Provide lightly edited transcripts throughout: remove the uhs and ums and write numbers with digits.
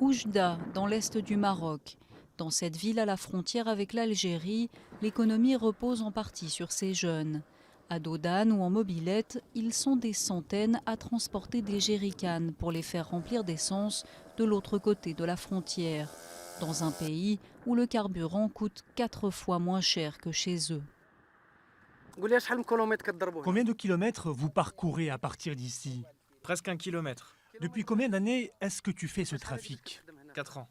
Oujda, dans l'est du Maroc. Dans cette ville à la frontière avec l'Algérie, l'économie repose en partie sur ces jeunes. À dos d'âne ou en mobilette, ils sont des centaines à transporter des jerrycans pour les faire remplir d'essence de l'autre côté de la frontière, dans un pays où le carburant coûte 4 fois moins cher que chez eux. Combien de kilomètres vous parcourez à partir d'ici? Presque 1 kilomètre. Depuis combien d'années est-ce que tu fais ce trafic? 4 ans.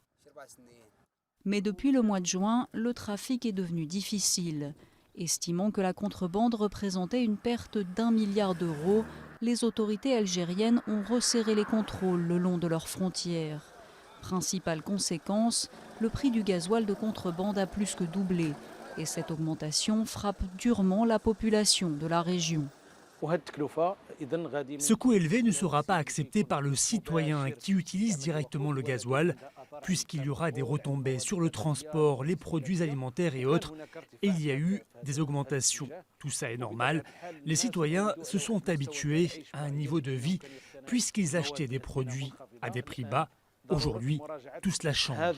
Mais depuis le mois de juin, le trafic est devenu difficile. Estimant que la contrebande représentait une perte d'1 milliard d'euros, les autorités algériennes ont resserré les contrôles le long de leurs frontières. Principale conséquence, le prix du gasoil de contrebande a plus que doublé. Et cette augmentation frappe durement la population de la région. Ce coût élevé ne sera pas accepté par le citoyen qui utilise directement le gasoil, puisqu'il y aura des retombées sur le transport, les produits alimentaires et autres. Et il y a eu des augmentations. Tout ça est normal. Les citoyens se sont habitués à un niveau de vie, puisqu'ils achetaient des produits à des prix bas. Aujourd'hui, tout cela change.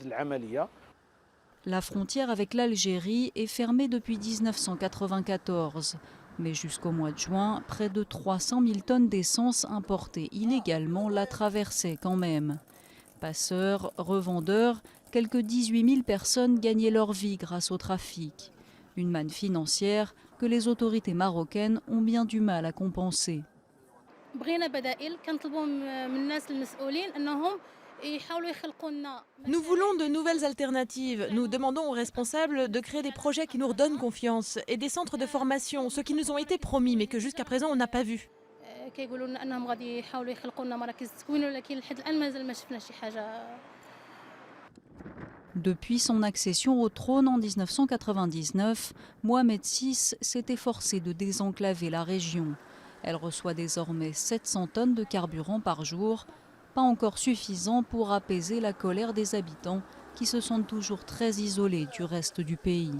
La frontière avec l'Algérie est fermée depuis 1994. Mais jusqu'au mois de juin, près de 300 000 tonnes d'essence importée illégalement la traversaient quand même. Passeurs, revendeurs, quelques 18 000 personnes gagnaient leur vie grâce au trafic. Une manne financière que les autorités marocaines ont bien du mal à compenser. Nous voulons de nouvelles alternatives. Nous demandons aux responsables de créer des projets qui nous redonnent confiance et des centres de formation, ceux qui nous ont été promis mais que jusqu'à présent on n'a pas vu. Depuis son accession au trône en 1999, Mohamed VI s'est efforcé de désenclaver la région. Elle reçoit désormais 700 tonnes de carburant par jour, pas encore suffisant pour apaiser la colère des habitants qui se sentent toujours très isolés du reste du pays.